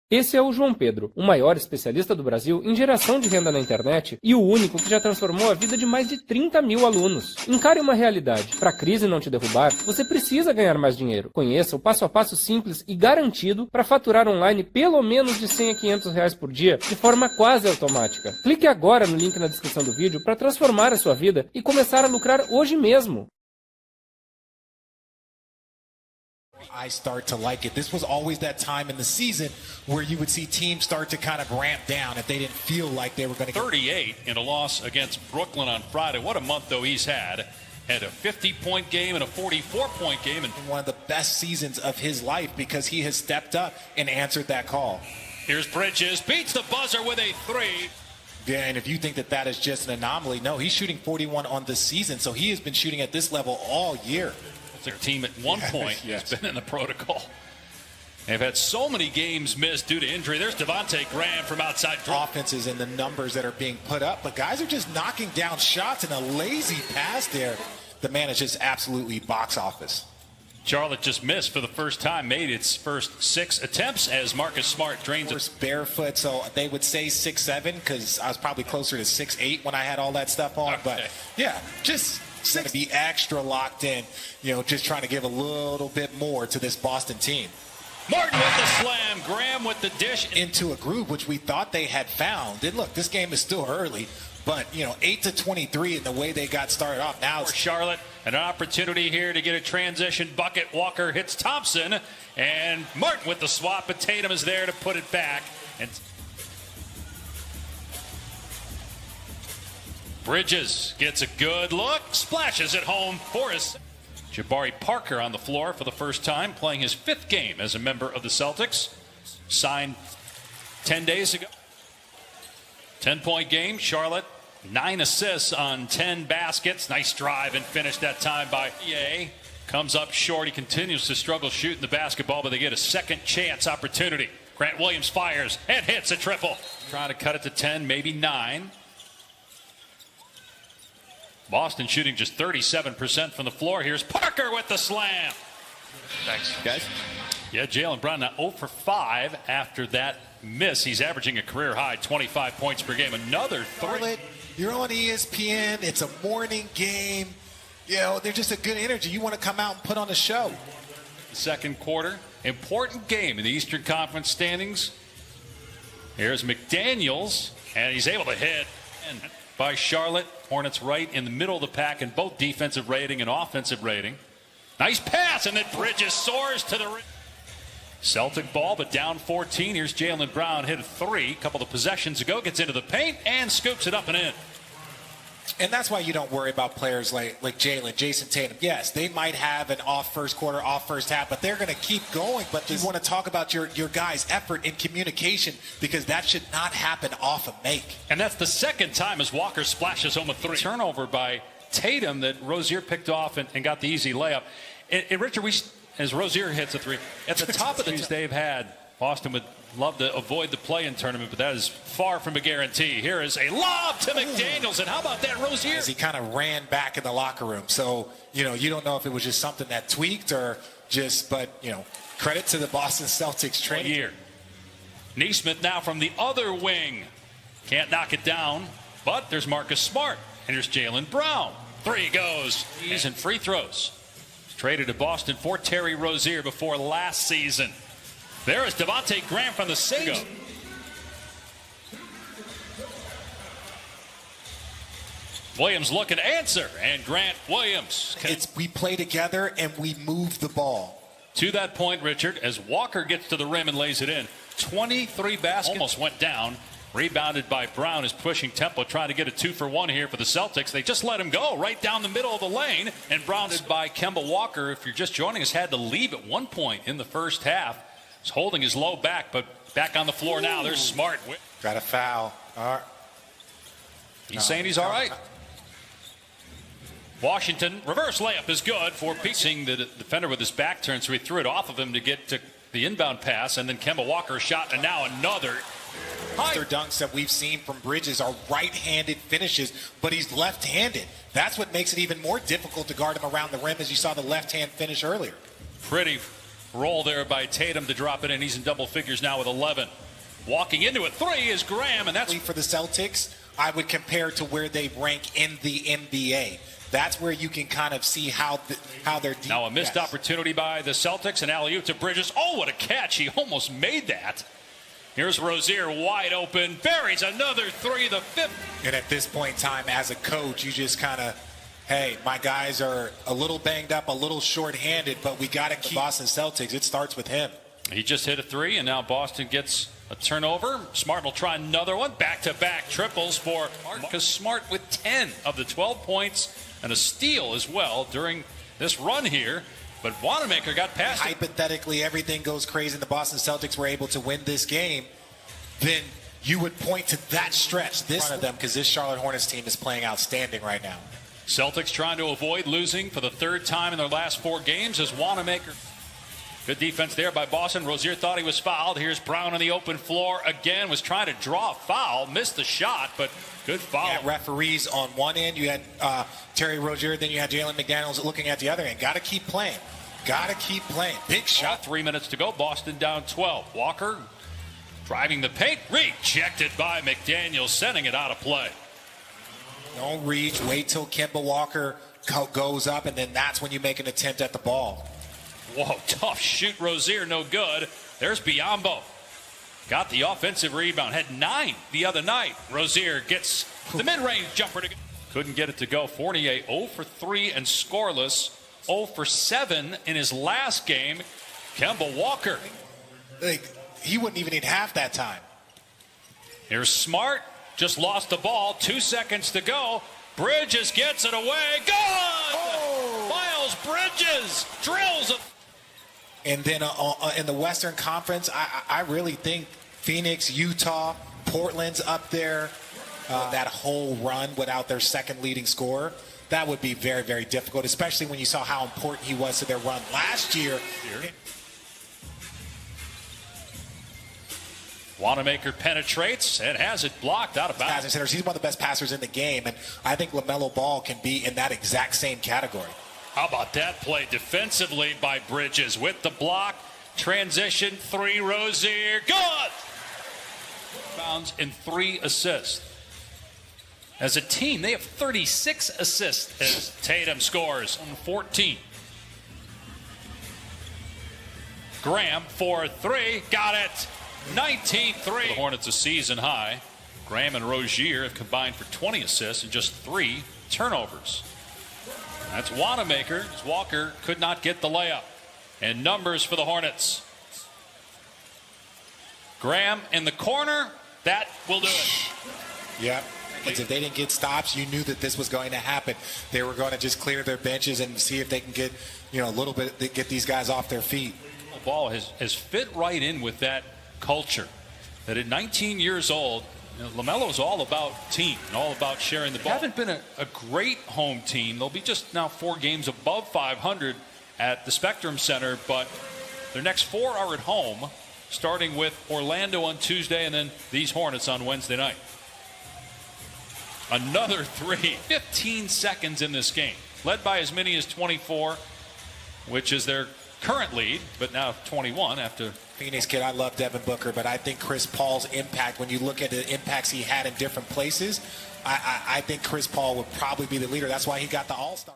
Esse é o João Pedro, o maior especialista do Brasil em geração de renda na internet e o único que já transformou a vida de mais de 30 mil alunos. Encare uma realidade. Para a crise não te derrubar, você precisa ganhar mais dinheiro. Conheça o passo a passo simples e garantido para faturar online pelo menos de 100 a 500 reais por dia de forma quase automática. Clique agora no link na descrição do vídeo para transformar a sua vida e começar a lucrar hoje mesmo. I start to like it. This was always that time in the season where you would see teams start to kind of ramp down if they didn't feel like they were going to get 38 in a loss against Brooklyn on Friday. What a month, though, he's had. Had a 50-point game and a 44-point game. And one of the best seasons of his life because he has stepped up and answered that call. Here's Bridges, beats the buzzer with a three. Yeah, and if you think that that is just an anomaly, no, he's shooting 41 on this season, so he has been shooting at this level all year. Their team at one point yes. has been in the protocol. They've had so many games missed due to injury. There's Devontae Graham from outside. Offenses and the numbers that are being put up, but guys are just knocking down shots and a lazy pass there. The man is just absolutely box office. Charlotte just missed for the first time, made its first 6 attempts as Marcus Smart drains it. Barefoot, so they would say 6'7" because I was probably closer to 6'8" when I had all that stuff on. Okay. But yeah, just going to be extra locked in, you know, just trying to give a little bit more to this Boston team. Martin with the slam, Graham with the dish. Into a groove, which we thought they had found. And look, this game is still early, but, you know, 8-23 in the way they got started off. Now it's Charlotte, an opportunity here to get a transition bucket. Walker hits Thompson, and Martin with the swap, but Tatum is there to put it back. And Bridges gets a good look, splashes it home for us. Jabari Parker on the floor for the first time, playing his 5th game as a member of the Celtics. Signed 10 days ago. 10-point game, Charlotte, 9 assists on 10 baskets. Nice drive and finish that time by EA. Comes up short, he continues to struggle shooting the basketball, but they get a second chance opportunity. Grant Williams fires and hits a triple. Trying to cut it to 10, maybe 9. Boston shooting just 37% from the floor. Here's Parker with the slam. Thanks, guys. Yeah, Jaylen Brown now 0 for 5 after that miss. He's averaging a career high 25 points per game. Another three. You're on ESPN. It's a morning game. You know, they're just a good energy. You want to come out and put on a show. Second quarter. Important game in the Eastern Conference standings. Here's McDaniels, and he's able to hit. And by Charlotte. Hornets right in the middle of the pack in both defensive rating and offensive rating. Nice pass, and then Bridges soars to the rim. Celtic ball, but down 14. Here's Jaylen Brown, hit a 3 a couple of possessions ago, gets into the paint and scoops it up and in. And that's why you don't worry about players like Jaylen, Jason Tatum. Yes, they might have an off first quarter, off first half, but they're going to keep going. But you want to talk about your guys' effort in communication because that should not happen off a make. And that's the second time as Walker splashes home a 3. Turnover by Tatum that Rozier picked off and got the easy layup. And Richard, as Rozier hits a 3, at the top of the they've had, Boston would love to avoid the play-in tournament, but that is far from a guarantee. Here is a lob to McDaniels, and how about that, Rozier? He kind of ran back in the locker room. So, you know, you don't know if it was just something that tweaked or just, but, you know, credit to the Boston Celtics training. Here. Neesmith now from the other wing. Can't knock it down, but there's Marcus Smart. And here's Jaylen Brown. 3 goes. He's in free throws. Traded to Boston for Terry Rozier before last season. There is Devontae Graham from the single. Williams looking to answer, and Grant Williams. We play together and we move the ball. To that point, Richard, as Walker gets to the rim and lays it in. 23 baskets. Almost went down. Rebounded by Brown is pushing tempo, trying to get a 2-for-1 here for the Celtics. They just let him go right down the middle of the lane. And Brown's by Kemba Walker, if you're just joining us, had to leave at one point in the first half. He's holding his low back, but back on the floor now. There's Smart. Got a foul. All right. He's saying he's all right. Washington, reverse layup is good for piecing the defender with his back turn, so he threw it off of him to get to the inbound pass, and then Kemba Walker shot, and now another. Their dunks that we've seen from Bridges are right-handed finishes, but he's left-handed. That's what makes it even more difficult to guard him around the rim, as you saw the left-hand finish earlier. Pretty roll there by Tatum to drop it in. He's in double figures now with 11. Walking into a three is Graham, and that's For the Celtics, I would compare to where they rank in the NBA. That's where you can kind of see how they're deep. now a missed Yes. opportunity by the Celtics, and alley-oop to Bridges. Oh, what a catch. He almost made that. Here's Rozier wide open. Buries another three, the fifth. And at this point in time, as a coach, you just kind of, hey, my guys are a little banged up, a little short-handed, but we got to keep Boston Celtics. It starts with him. He just hit a three, and now Boston gets a turnover. Smart will try another one. Back-to-back triples for Marcus Smart with 10 of the 12 points and a steal as well during this run here. But Wanamaker got past it. Hypothetically, everything goes crazy and the Boston Celtics were able to win this game, then you would point to that stretch this of them, because this Charlotte Hornets team is playing outstanding right now. Celtics trying to avoid losing for the third time in their last 4 games as Wanamaker. Good defense there by Boston. Rozier thought he was fouled. Here's Brown on the open floor again. Was trying to draw a foul. Missed the shot, but good foul. You had referees on one end. You had Terry Rozier. Then you had Jalen McDaniels looking at the other end. Got to keep playing. Got to keep playing. Big shot. 3 minutes to go. Boston down 12. Walker driving the paint. Rejected by McDaniels, sending it out of play. Don't reach. Wait till Kemba Walker goes up, and then that's when you make an attempt at the ball. Whoa, tough shoot. Rozier, no good. There's Biyombo. Got the offensive rebound. Had 9 the other night. Rozier gets the mid-range jumper. Couldn't get it to go. Fournier 0 for 3 and scoreless. 0 for 7 in his last game. Kemba Walker. He wouldn't even need half that time. Here's Smart. Just lost the ball. 2 seconds to go. Bridges gets it away. Good! Oh. Miles Bridges drills it. And then in the Western Conference, I really think Phoenix, Utah, Portland's up there. That whole run without their second leading scorer, that would be very, very difficult, especially when you saw how important he was to their run last year. Wanamaker penetrates and has it blocked out of bounds. He's one of the best passers in the game, and I think LaMelo Ball can be in that exact same category. How about that play defensively by Bridges with the block. Transition 3, Rozier. Good! Bounds and 3 assists. As a team, they have 36 assists as Tatum scores on 14. Graham for 3. Got it. 19-3. The Hornets a season high. Graham and Rozier have combined for 20 assists and just 3 turnovers. That's Wanamaker. Walker could not get the layup. And numbers for the Hornets. Graham in the corner. That will do it. Yeah. If they didn't get stops, you knew that this was going to happen. They were going to just clear their benches and see if they can get, a little bit, get these guys off their feet. The ball has fit right in with that culture. That at 19 years old, LaMelo is all about team and all about sharing the ball. Haven't been a great home team. They'll be just now 4 games above 500 at the Spectrum Center, but their next 4 are at home, starting with Orlando on Tuesday and then these Hornets on Wednesday night. Another 3, 15 seconds in this game, led by as many as 24, which is their current lead, but now 21 after. Phoenix kid, I love Devin Booker, but I think Chris Paul's impact, when you look at the impacts he had in different places, I think Chris Paul would probably be the leader. That's why he got the All-Star.